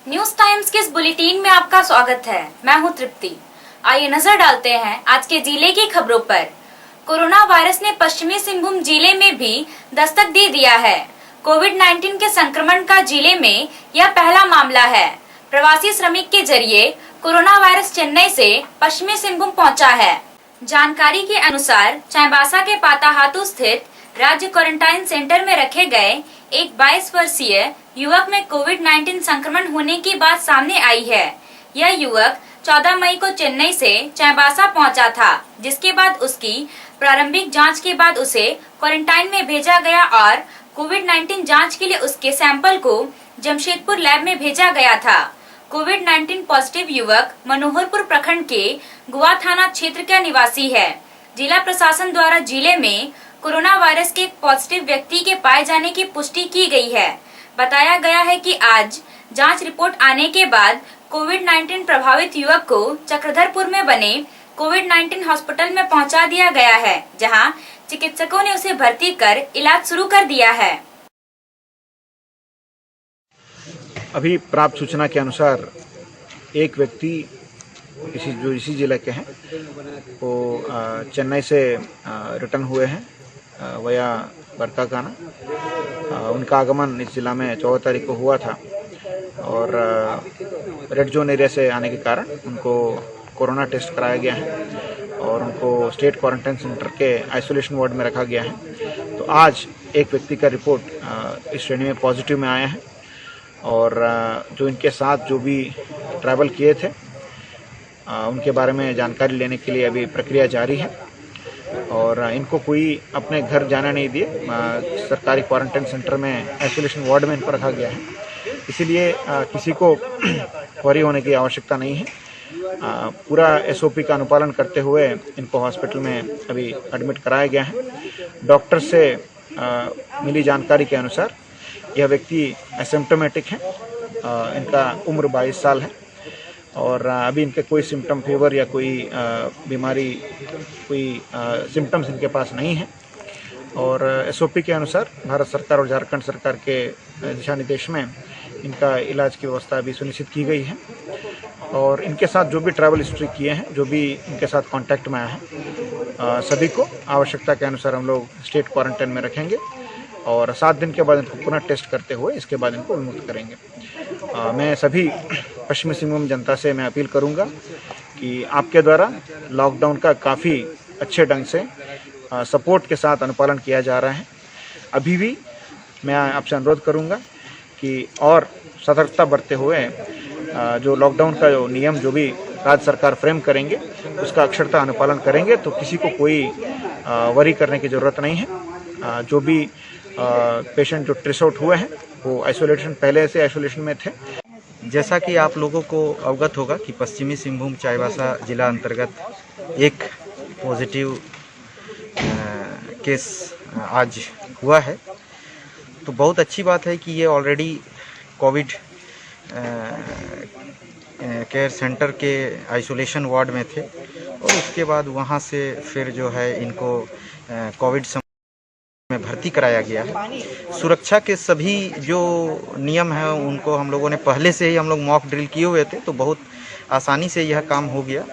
News times के इस bulletin में आपका स्वागत है। मैं हूं तृप्ति। आइए नजर डालते हैं आज के जिले की खबरों पर। कोरोना वायरस ने पश्चिमी सिंहभूम जिले में भी दस्तक दे दिया है। कोविड-19 के संक्रमण का जिले में यह पहला मामला है। प्रवासी श्रमिक के जरिए कोरोना वायरस चेन्नई से पश्चिमी सिंहभूम पहुंचा है। जानकारी के अनुसार चाईबासा के पाताहातू स्थित राज्य क्वारंटाइन सेंटर में रखे गए एक 22 वर्षीय युवक में कोविड-19 संक्रमण होने की बात सामने आई है। यह युवक 14 मई को चेन्नई से चाईबासा पहुंचा था, जिसके बाद उसकी प्रारंभिक जांच के बाद उसे क्वारंटाइन में भेजा गया और कोविड-19 जांच के लिए उसके सैंपल को जमशेदपुर लैब में भेजा गया था। कोविड-19 पॉजिटिव युवक मनोहरपुर प्रखंड के गुआ थाना क्षेत्र का निवासी है। जिला प्रशासन द्वारा जिले में कोरोना वायरस के पॉजिटिव व्यक्ति के पाए जाने की पुष्टि की गई है। बताया गया है कि आज जांच रिपोर्ट आने के बाद कोविड-19 प्रभावित युवक को चक्रधरपुर में बने कोविड-19 हॉस्पिटल में पहुंचा दिया गया है, जहां चिकित्सकों ने उसे भर्ती कर इलाज शुरू कर दिया है। अभी प्राप्त सूचना के अनुसार एक व्यक्ति इसी जिले के हैं, वो चेन्नई से रिटर्न हुए हैं वया बरकाकाना। उनका आगमन इस जिला में 14 तारीख को हुआ था और रेड जोन एरिया से आने के कारण उनको कोरोना टेस्ट कराया गया है और उनको स्टेट क्वारंटाइन सेंटर के आइसोलेशन वार्ड में रखा गया है। तो आज एक व्यक्ति का रिपोर्ट इस श्रेणी में पॉजिटिव में आया है और जो इनके साथ जो भी ट्रैवल किए थे उनके बारे में जानकारी लेने के लिए अभी प्रक्रिया जारी है और इनको कोई अपने घर जाना नहीं दिए। सरकारी क्वारंटाइन सेंटर में आइसोलेशन वार्ड में इनको रखा गया है, इसीलिए किसी को वरी होने की आवश्यकता नहीं है। पूरा SOP का अनुपालन करते हुए इनको हॉस्पिटल में अभी एडमिट कराया गया है। डॉक्टर से मिली जानकारी के अनुसार यह व्यक्ति एसिम्प्टोमेटिक है। इनका उम्र 22 साल है और अभी इनके कोई सिम्टम, फीवर या कोई बीमारी, कोई सिम्टम्स इनके पास नहीं है और SOP के अनुसार भारत सरकार और झारखंड सरकार के दिशा निर्देश में इनका इलाज की व्यवस्था अभी सुनिश्चित की गई है और इनके साथ जो भी ट्रैवल हिस्ट्री किए हैं, जो भी इनके साथ कांटेक्ट में आया है, सभी को आवश्यकता के अनुसार हम लोग स्टेट क्वारंटाइन में रखेंगे और 7 दिन के बाद इनको पुनः टेस्ट करते हुए इसके बाद इनको विमुक्त करेंगे। मैं सभी पश्चिमी सिंहभूम जनता से मैं अपील करूंगा कि आपके द्वारा लॉकडाउन का काफ़ी अच्छे ढंग से सपोर्ट के साथ अनुपालन किया जा रहा है। अभी भी मैं आपसे अनुरोध करूंगा कि और सतर्कता बरते हुए जो लॉकडाउन का जो नियम जो भी राज्य सरकार फ्रेम करेंगे उसका अक्षरता अनुपालन करेंगे, तो किसी को कोई वरी करने की ज़रूरत नहीं है। जो भी पेशेंट जो ट्रेस आउट हुए हैं वो आइसोलेशन, पहले से आइसोलेशन में थे। जैसा कि आप लोगों को अवगत होगा कि पश्चिमी सिंहभूम चाईबासा जिला अंतर्गत एक पॉजिटिव केस आज हुआ है, तो बहुत अच्छी बात है कि ये ऑलरेडी कोविड केयर सेंटर के आइसोलेशन वार्ड में थे और उसके बाद वहाँ से फिर जो है इनको कोविड में भर्ती कराया गया है। सुरक्षा के सभी जो नियम हैं उनको हम लोगों ने पहले से ही हम लोग मॉक ड्रिल किए हुए थे, तो बहुत आसानी से यह काम हो गया।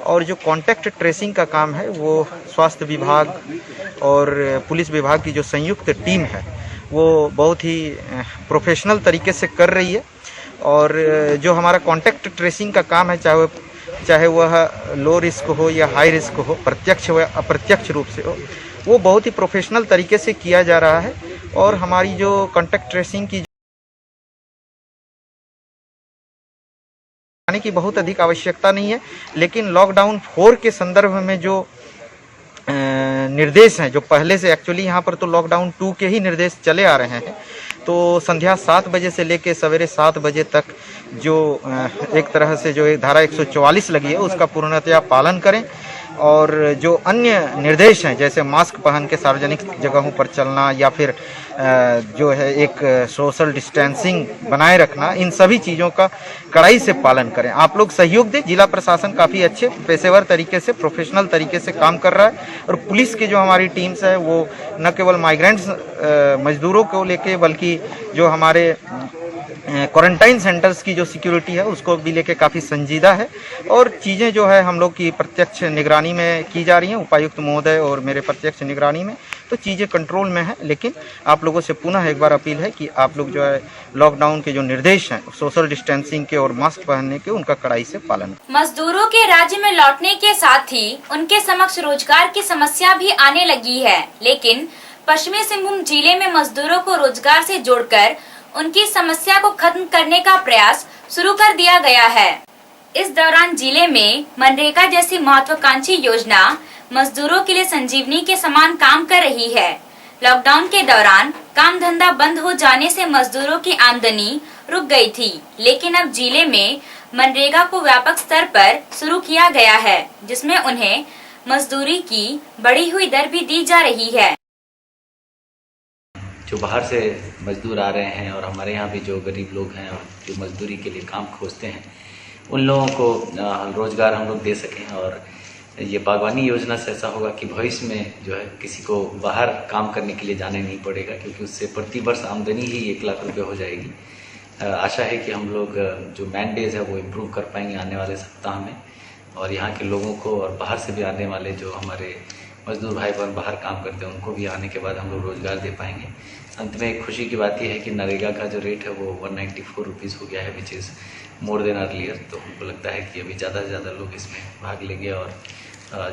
और जो कॉन्टैक्ट ट्रेसिंग का काम है वो स्वास्थ्य विभाग और पुलिस विभाग की जो संयुक्त टीम है वो बहुत ही प्रोफेशनल तरीके से कर रही है और जो हमारा कॉन्टैक्ट ट्रेसिंग का काम है, चाहे वह लो रिस्क हो या हाई रिस्क हो, प्रत्यक्ष व अप्रत्यक्ष रूप से हो, वो बहुत ही प्रोफेशनल तरीके से किया जा रहा है। और हमारी जो कॉन्टैक्ट ट्रेसिंग की बहुत अधिक आवश्यकता नहीं है, लेकिन लॉकडाउन 4 के संदर्भ में जो निर्देश हैं, जो पहले से एक्चुअली यहाँ पर तो लॉकडाउन 2 के ही निर्देश चले आ रहे हैं, तो संध्या 7 बजे से लेकर सवेरे 7 बजे तक जो एक तरह से जो धारा 144 लगी है उसका पूर्णतया पालन करें और जो अन्य निर्देश हैं जैसे मास्क पहन के सार्वजनिक जगहों पर चलना या फिर जो है एक सोशल डिस्टेंसिंग बनाए रखना, इन सभी चीज़ों का कड़ाई से पालन करें। आप लोग सहयोग दें। जिला प्रशासन काफ़ी अच्छे पेशेवर तरीके से, प्रोफेशनल तरीके से काम कर रहा है और पुलिस की जो हमारी टीम्स है वो न केवल माइग्रेंट्स मजदूरों को लेके बल्कि जो हमारे क्वारंटाइन सेंटर्स की जो सिक्योरिटी है उसको भी लेके काफ़ी संजीदा है और चीज़ें जो है हम लोग की प्रत्यक्ष निगरानी में की जा रही हैं, उपायुक्त महोदय और मेरे प्रत्यक्ष निगरानी में, तो चीज़ें कंट्रोल में है। लेकिन आप लोगों से पुनः एक बार अपील है कि आप लोग जो है लॉकडाउन के जो निर्देश हैं सोशल डिस्टेंसिंग के और मास्क पहनने के, उनका कड़ाई से पालन। मजदूरों के राज्य में लौटने के साथ ही उनके समक्ष रोजगार की समस्या भी आने लगी है, लेकिन पश्चिमी सिंहभूम जिले में मजदूरों को रोजगार से जोड़कर उनकी समस्या को खत्म करने का प्रयास शुरू कर दिया गया है। इस दौरान जिले में मनरेगा जैसी महत्वाकांक्षी योजना मजदूरों के लिए संजीवनी के समान काम कर रही है। लॉकडाउन के दौरान काम धंधा बंद हो जाने से मजदूरों की आमदनी रुक गई थी, लेकिन अब जिले में मनरेगा को व्यापक स्तर पर शुरू किया गया है, जिसमें उन्हें मजदूरी की बढ़ी हुई दर भी दी जा रही है। जो बाहर से मजदूर आ रहे हैं और हमारे यहाँ भी जो गरीब लोग हैं और जो मजदूरी के लिए काम खोजते हैं, उन लोगों को रोज़गार हम लोग दे सकें। और ये बागवानी योजना से ऐसा होगा कि भविष्य में जो है किसी को बाहर काम करने के लिए जाने नहीं पड़ेगा, क्योंकि उससे प्रति वर्ष आमदनी ही 1 लाख रुपये हो जाएगी। आशा है कि हम लोग जो मैन डेज है वो इम्प्रूव कर पाएंगे आने वाले सप्ताह में, और यहाँ के लोगों को और बाहर से भी आने वाले जो हमारे मजदूर भाई बहन बाहर काम करते हैं उनको भी आने के बाद हम लोग रोज़गार दे पाएंगे। अंत में एक खुशी की बात यह है कि नरेगा का जो रेट है वो 194 रुपीज़ हो गया है, which is more than earlier. तो हमको लगता है कि अभी ज़्यादा से ज़्यादा लोग इसमें भाग लेंगे और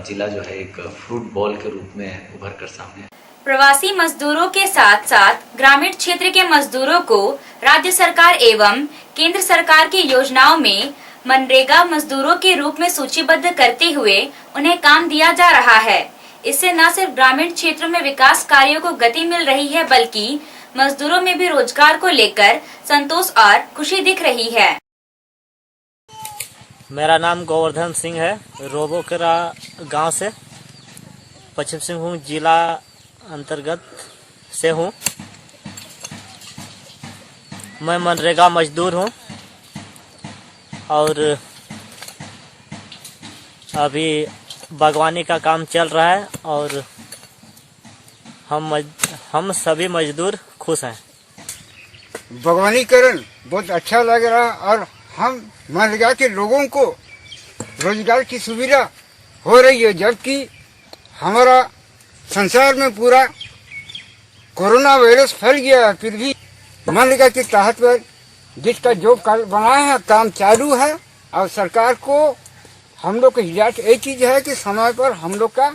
जिला जो है एक फ्रूट बॉल के रूप में उभर कर सामने है। प्रवासी मजदूरों के साथ साथ ग्रामीण क्षेत्र के मजदूरों को राज्य सरकार एवं केंद्र सरकार की योजनाओं में मनरेगा मजदूरों के रूप में सूचीबद्ध करते हुए उन्हें काम दिया जा रहा है। इससे न सिर्फ ग्रामीण क्षेत्रों में विकास कार्यों को गति मिल रही है, बल्कि मजदूरों में भी रोजगार को लेकर संतोष और खुशी दिख रही है। मेरा नाम गोवर्धन सिंह है, रोबोकरा गांव से पश्चिम सिंहभूम जिला अंतर्गत से हूं। मैं मनरेगा मजदूर हूं और अभी बागवानी का काम चल रहा है और हम सभी मजदूर खुश हैं। बागवानीकरण बहुत अच्छा लग रहा है और हम मनरेगा के लोगों को रोजगार की सुविधा हो रही है, जबकि हमारा संसार में पूरा कोरोना वायरस फैल गया है, फिर भी मनरेगा के तहत पर जिसका जो कल बनाया है काम चालू है। और सरकार को हम लोग की हिदायत एक चीज है कि समय पर हम लोग का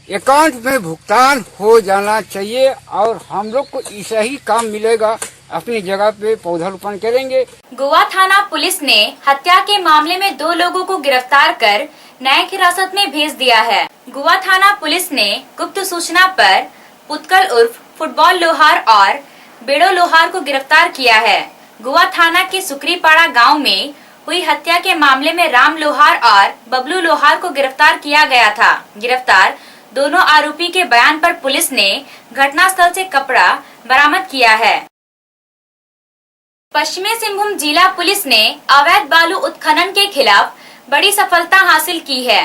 अकाउंट में भुगतान हो जाना चाहिए और हम लोग को ऐसा ही काम मिलेगा, अपनी जगह पे पौधारोपण करेंगे। गोवा थाना पुलिस ने हत्या के मामले में 2 लोगों को गिरफ्तार कर न्यायिक हिरासत में भेज दिया है। गोवा थाना पुलिस ने गुप्त सूचना पर पुतकल उर्फ फुटबॉल लोहार और बेड़ो लोहार को गिरफ्तार किया है। गोवा थाना के सुकरीपाड़ा गांव में हुई हत्या के मामले में राम लोहार और बबलू लोहार को गिरफ्तार किया गया था। गिरफ्तार दोनों आरोपी के बयान पर पुलिस ने घटनास्थल से कपड़ा बरामद किया है। पश्चिमी सिंहभूम जिला पुलिस ने अवैध बालू उत्खनन के खिलाफ बड़ी सफलता हासिल की है।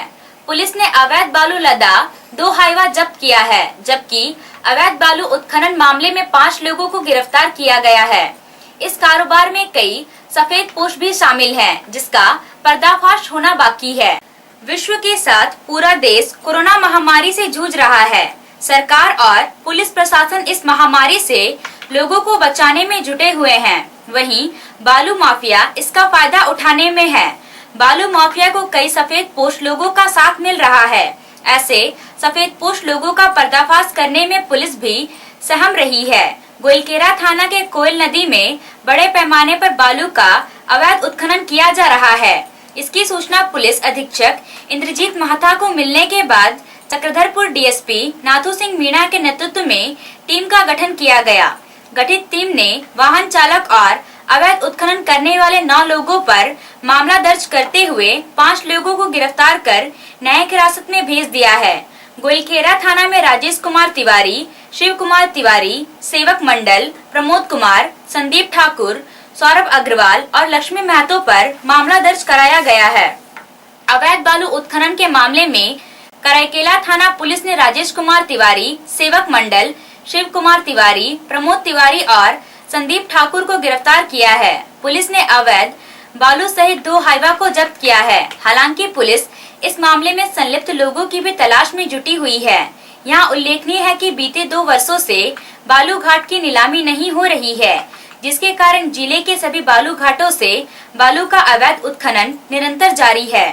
पुलिस ने अवैध बालू लदा 2 हाईवा जब्त किया है, जबकि अवैध बालू उत्खनन मामले में 5 लोगों को गिरफ्तार किया गया है। इस कारोबार में कई सफेद पोश भी शामिल हैं, जिसका पर्दाफाश होना बाकी है। विश्व के साथ पूरा देश कोरोना महामारी से जूझ रहा है। सरकार और पुलिस प्रशासन इस महामारी से लोगों को बचाने में जुटे हुए हैं। वहीं बालू माफिया इसका फायदा उठाने में है। बालू माफिया को कई सफेद पोश लोगों का साथ मिल रहा है। ऐसे सफेद पोश लोगों का पर्दाफाश करने में पुलिस भी सहम रही है। गोइलकेरा थाना के कोयल नदी में बड़े पैमाने पर बालू का अवैध उत्खनन किया जा रहा है। इसकी सूचना पुलिस अधीक्षक इंद्रजीत महता को मिलने के बाद चक्रधरपुर डीएसपी नाथू सिंह मीणा के नेतृत्व में टीम का गठन किया गया। गठित टीम ने वाहन चालक और अवैध उत्खनन करने वाले 9 लोगों पर मामला दर्ज करते हुए 5 लोगों को गिरफ्तार कर न्यायिक हिरासत में भेज दिया है। गोइलकेरा थाना में राजेश कुमार तिवारी, शिव कुमार तिवारी, सेवक मंडल, प्रमोद कुमार, संदीप ठाकुर, सौरभ अग्रवाल और लक्ष्मी महतो पर मामला दर्ज कराया गया है। अवैध बालू उत्खनन के मामले में कराईकेला थाना पुलिस ने राजेश कुमार तिवारी, सेवक मंडल, शिव कुमार तिवारी, प्रमोद तिवारी और संदीप ठाकुर को गिरफ्तार किया है। पुलिस ने अवैध बालू सहित 2 हाइवा को जब्त किया है। हालांकि पुलिस इस मामले में संलिप्त लोगों की भी तलाश में जुटी हुई है। यहाँ उल्लेखनीय है कि बीते 2 वर्षों से बालू घाट की नीलामी नहीं हो रही है, जिसके कारण जिले के सभी बालू घाटों से बालू का अवैध उत्खनन निरंतर जारी है।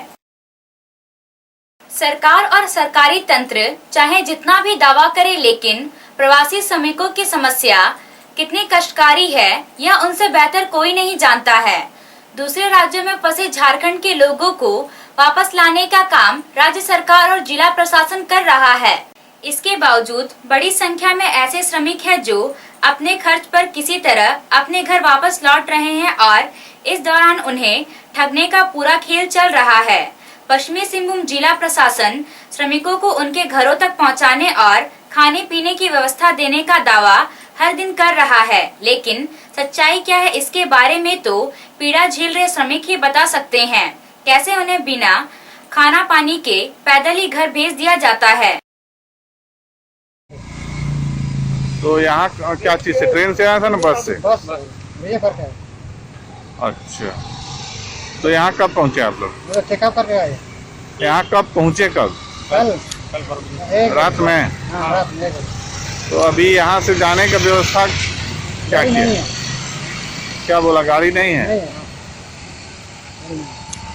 सरकार और सरकारी तंत्र चाहे जितना भी दावा करे, लेकिन प्रवासी श्रमिकों की समस्या कितनी कष्टकारी है यह उनसे बेहतर कोई नहीं जानता है। दूसरे राज्यों में फंसे झारखंड के लोगों को वापस लाने का काम राज्य सरकार और जिला प्रशासन कर रहा है। इसके बावजूद बड़ी संख्या में ऐसे श्रमिक हैं जो अपने खर्च पर किसी तरह अपने घर वापस लौट रहे हैं और इस दौरान उन्हें ठगने का पूरा खेल चल रहा है। पश्चिमी सिंहभूम जिला प्रशासन श्रमिकों को उनके घरों तक पहुंचाने और खाने पीने की व्यवस्था देने का दावा हर दिन कर रहा है, लेकिन सच्चाई क्या है इसके बारे में तो पीड़ा झेल रहे श्रमिक ही बता सकते हैं। कैसे उन्हें बिना खाना पानी के पैदल ही घर भेज दिया जाता है। तो यहाँ क्या चीज से, ट्रेन से आया था ना बस से? बस ये फर्क है। अच्छा, तो यहाँ कब पहुँचे आप लोग? चेकअप करके आए। यहाँ कब पहुँचे? कब? कल रात में? हाँ, रात में। तो अभी यहाँ से जाने का व्यवस्था क्या किया? क्या बोला, गाड़ी नहीं है?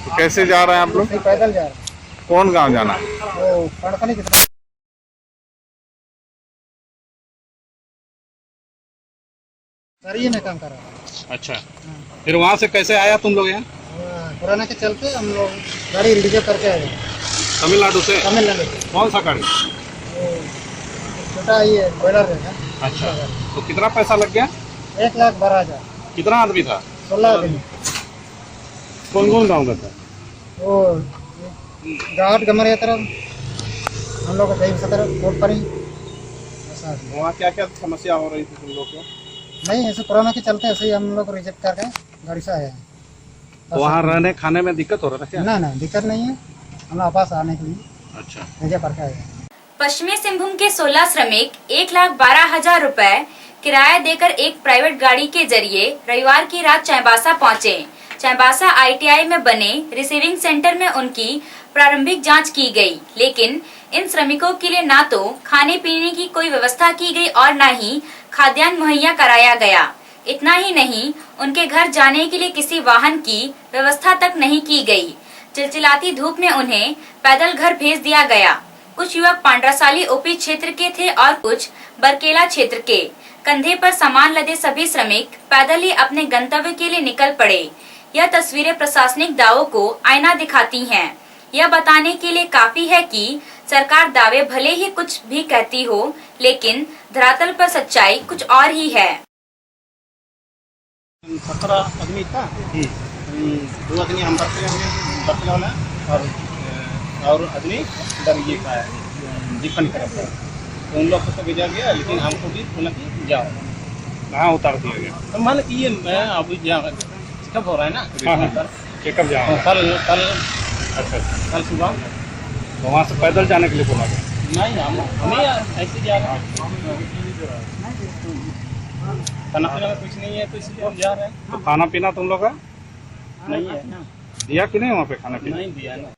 तो कैसे जा रहे हैं आप लोग? पैदल जा रहे हैं। कौन गांव जाना है? वो पड़कनी की तरफ। सरिये में काम कर रहा है। अच्छा, फिर वहाँ से कैसे आया तुम लोग यहाँ? कोरोना के चलते हम लोग गाड़ी रिजर्व करके आए। तमिलनाडु से? तमिलनाडु। कौन सा गाड़ी? छोटा ये बॉयलर है। अच्छा, तो कितना पैसा लग गया? 1,12,000। कितना आदमी था? 16 आदमी। कौन कौन गाँव का था? वो घाट गमरिया तरफ, हम लोग का दही तरफ कोटपरी। वहाँ क्या क्या समस्या हो रही थी तुम लोग को? नहीं, ऐसे कोरोना के चलते ऐसे ही हम लोग रिजेक्ट करके गाड़ी से आए हैं। तो वहाँ रहने खाने में दिक्कत हो रहा था क्या? ना दिक्कत नहीं है, हम लोग वापस आने के लिए अच्छा रिजेक्ट करके आए हैं। पश्चिमी सिंहभूम के 16 श्रमिक 1,12,000 रुपए किराया देकर एक प्राइवेट गाड़ी के जरिए रविवार की रात चाईबासा पहुंचे। चाईबासा ITI में बने रिसीविंग सेंटर में उनकी प्रारंभिक जांच की गई, लेकिन इन श्रमिकों के लिए ना तो खाने पीने की कोई व्यवस्था की गई और न ही खाद्यान्न मुहैया कराया गया। इतना ही नहीं, उनके घर जाने के लिए किसी वाहन की व्यवस्था तक नहीं की गई। चिलचिलाती धूप में उन्हें पैदल घर भेज दिया गया। कुछ युवक पांड्रासाली OP क्षेत्र के थे और कुछ बरकेला क्षेत्र के। कंधे पर सामान लदे सभी श्रमिक पैदल ही अपने गंतव्य के लिए निकल पड़े। यह तस्वीरें प्रशासनिक दावों को आईना दिखाती हैं। यह बताने के लिए काफी है कि सरकार दावे भले ही कुछ भी कहती हो, लेकिन धरातल पर सच्चाई कुछ और ही है। 17 आदमी था। 2 आदमी हम बरकला वाला और आदमी इधर ये का है दीपन का है। तो उन लोग को तो भेजा गया, लेकिन हमको भी बोला कि जाओ। कहाँ उतार दिया गया? तो मान कि ये मैं अभी चेकअप हो रहा है ना। चेकअप जाओ। कल अच्छा, कल सुबह। तो वहाँ से पैदल जाने के लिए बोला गया? नहीं, हमें ऐसे जा रहे हैं। खाना पीना में कुछ नहीं है, तो इसलिए हम जा रहे हैं। तो खाना पीना तुम लोग का नहीं है ना, दिया कि नहीं वहाँ पे खाना पीना? नहीं दिया ना।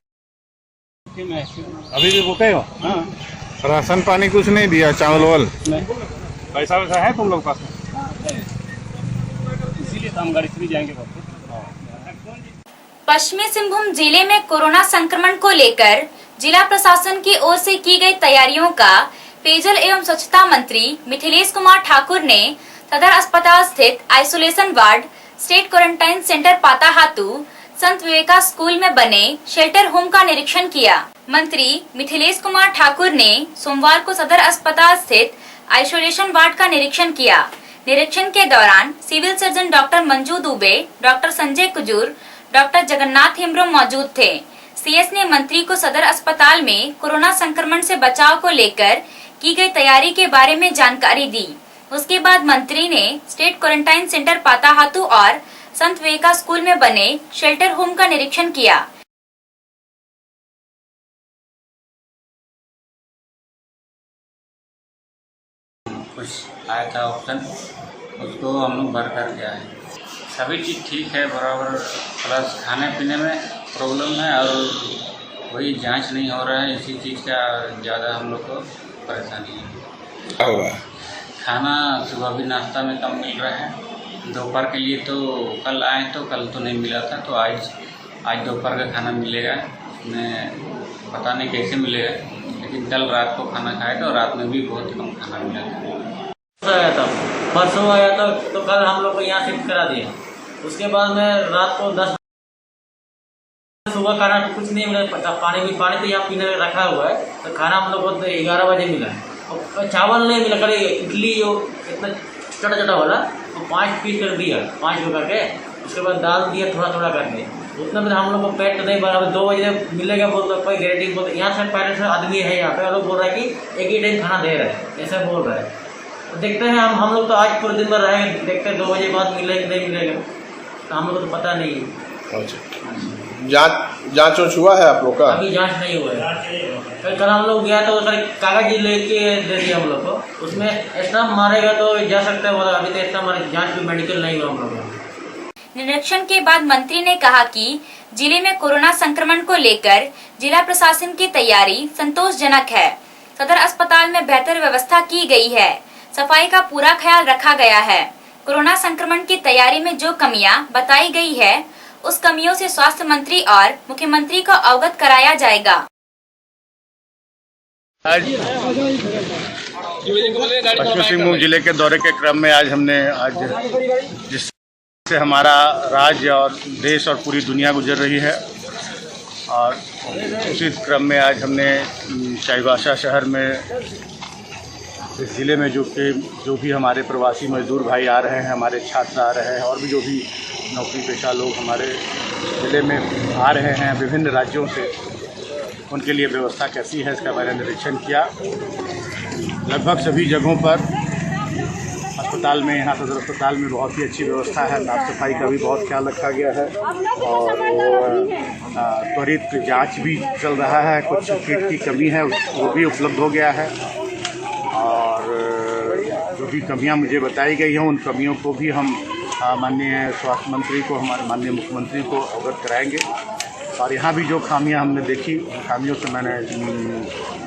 अभी भी भूखे हो? हाँ, राशन पानी कुछ नहीं दिया? चावल वावल? नहीं, पैसा वैसा है तुम लोग पास? इसीलिए तो हम गाड़ी से भी जाएंगे वापस। पश्चिमी सिंहभूम जिले में कोरोना संक्रमण को लेकर जिला प्रशासन की ओर से की गई तैयारियों का पेयजल एवं स्वच्छता मंत्री मिथिलेश कुमार ठाकुर ने सदर अस्पताल स्थित isolation ward, state quarantine centre Patahatu, Sant Viveka school में बने शेल्टर होम का निरीक्षण किया। मंत्री मिथिलेश कुमार ठाकुर ने सोमवार को सदर अस्पताल स्थित आइसोलेशन वार्ड का निरीक्षण किया। निरीक्षण के दौरान civil surgeon doctor Manju Dubey, doctor Sanjay Kujur, doctor Jagannath Hembram मौजूद थे। CS ने मंत्री को सदर अस्पताल में कोरोना संक्रमण से बचाव को लेकर की गई तैयारी के बारे में जानकारी दी। उसके बाद मंत्री ने स्टेट क्वारंटाइन सेंटर पाताहातू और संत विवेका स्कूल में बने शेल्टर होम का निरीक्षण किया। कुछ आया था ऑप्शन, उसको हम लोग भर कर के आए। सभी चीज़ ठीक है बराबर, प्लस खाने पीने में प्रॉब्लम है और वही जांच नहीं हो रहा है, इसी चीज़ का ज़्यादा हम लोग को परेशानी है। क्या हुआ? खाना सुबह भी नाश्ता में कम मिल रहा है, दोपहर के लिए तो कल आए तो कल तो नहीं मिला था, तो आज दोपहर का खाना मिलेगा, उसमें पता नहीं कैसे मिलेगा, लेकिन कल रात को खाना खाए तो रात में भी बहुत कम खाना मिला था। आया था परसों आया था, तो कल हम लोग को यहाँ शिफ्ट करा दिया। उसके बाद में रात को 10 सुबह खाना कुछ नहीं मिला, पानी तो यहाँ पीने रखा हुआ है, तो खाना हम लोग को 11 बजे मिला और चावल नहीं मिला, कल इडली जो इतना छोटा छोटा वाला तो 5 पीस कर दिया, 5 लोग करके। उसके बाद दाल दिया थोड़ा थोड़ा करके, उतना में हम लोग को पेट नहीं भरा। 2 बजे मिलेगा बोल रहा, कोई गारंटी बोल, यहाँ से पहले से आदमी है यहाँ पे, लोग बोल रहा है कि एक ही टाइम खाना दे रहा है, ऐसा बोल रहा है। तो देखते हैं हम लोग तो आज पूरे दिन भर रहेंगे, देखते हैं 2 बजे बाद मिलेगा कि नहीं मिलेगा, तो हम लोग को तो पता नहीं है। जांच हुआ है आप लोग का? अभी जांच नहीं हुआ है। कल हम लोग गया तो कागज लेके दे दिया हम लोग को, उसमें स्टाम्प मारेगा तो जा सकता है, बोला अभी तो स्टाम्प जांच भी मेडिकल नहीं हुआ हम लोग का। निरीक्षण के बाद मंत्री ने कहा कि जिले में कोरोना संक्रमण को लेकर जिला प्रशासन की तैयारी संतोषजनक है। सदर अस्पताल में बेहतर व्यवस्था की गई है, सफाई का पूरा ख्याल रखा गया है। कोरोना संक्रमण की तैयारी में जो कमियां बताई गई है, उस कमियों से स्वास्थ्य मंत्री और मुख्यमंत्री को अवगत कराया जाएगा। आज पश्चिम सिंहभूम जिले के दौरे के क्रम में आज जिससे हमारा राज्य और देश और पूरी दुनिया गुजर रही है, और उसी क्रम में आज हमने चाईबासा शहर में इस ज़िले में जो भी हमारे प्रवासी मजदूर भाई आ रहे हैं, हमारे छात्र आ रहे हैं, और भी जो भी नौकरी पेशा लोग हमारे ज़िले में आ रहे हैं विभिन्न राज्यों से, उनके लिए व्यवस्था कैसी है इसका मैंने निरीक्षण किया। लगभग सभी जगहों पर अस्पताल में, यहाँ सदर अस्पताल में बहुत ही अच्छी व्यवस्था है, साफ सफाई का भी बहुत ख्याल रखा गया है, और त्वरित जांच भी चल रहा है। कुछ किट की कमी है वो भी उपलब्ध हो गया है, और जो भी कमियां मुझे बताई गई हैं उन कमियों को भी हम माननीय स्वास्थ्य मंत्री को, हमारे माननीय मुख्यमंत्री को अवगत कराएंगे। और यहाँ भी जो खामियां हमने देखी, उन खामियों से मैंने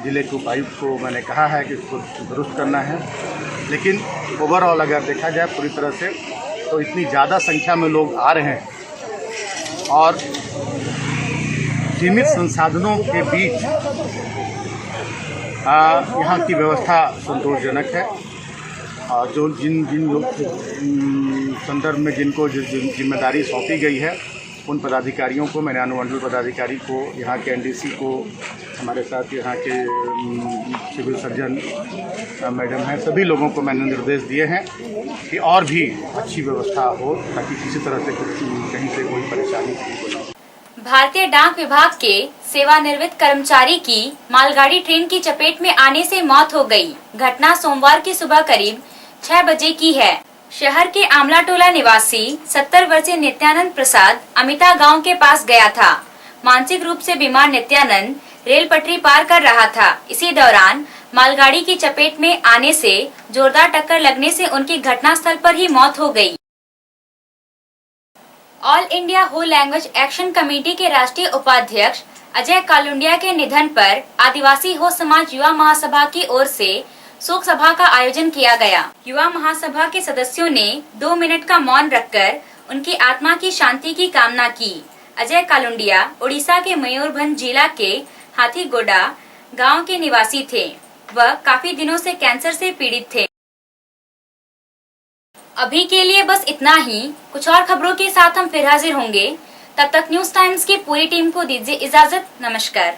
ज़िले के उपायुक्त को मैंने कहा है कि इसको दुरुस्त करना है। लेकिन ओवरऑल अगर देखा जाए पूरी तरह से, तो इतनी ज़्यादा संख्या में लोग आ रहे हैं और सीमित संसाधनों के बीच यहाँ की व्यवस्था संतोषजनक है। और जो जिन लोग संदर्भ में जिनको जिम्मेदारी सौंपी गई है, उन पदाधिकारियों को, मैंने अनुमंडल पदाधिकारी को, यहाँ के एनडीसी को, हमारे साथ यहाँ के सिविल सर्जन मैडम हैं, सभी लोगों को मैंने निर्देश दिए हैं कि और भी अच्छी व्यवस्था हो, ताकि किसी तरह से कहीं से कोई परेशानी नहीं हो। भारतीय डाक विभाग के सेवानिवृत्त कर्मचारी की मालगाड़ी ट्रेन की चपेट में आने से मौत हो गई। घटना सोमवार की सुबह करीब 6 बजे की है। शहर के आमलाटोला निवासी 70 वर्षीय नित्यानंद प्रसाद अमिता गांव के पास गया था। मानसिक रूप से बीमार नित्यानंद रेल पटरी पार कर रहा था। इसी दौरान मालगाड़ी की चपेट में आने से जोरदार टक्कर लगने से उनकी घटनास्थल पर ही मौत हो गई। All India whole language action committee के राष्ट्रीय उपाध्यक्ष अजय कालुंडिया के निधन पर आदिवासी हो समाज युवा महासभा की ओर से शोक सभा का आयोजन किया गया। युवा महासभा के सदस्यों ने 2 मिनट का मौन रखकर उनकी आत्मा की शांति की कामना की। अजय कालुंडिया उड़ीसा के मयूरभंज जिला के हाथीगोड़ा गांव के निवासी थे। वह काफी दिनों से कैंसर से पीड़ित थे। अभी के लिए बस इतना ही। कुछ और खबरों के साथ हम फिर हाजिर होंगे। तब तक न्यूज टाइम्स की पूरी टीम को दीजिए इजाजत। नमस्कार।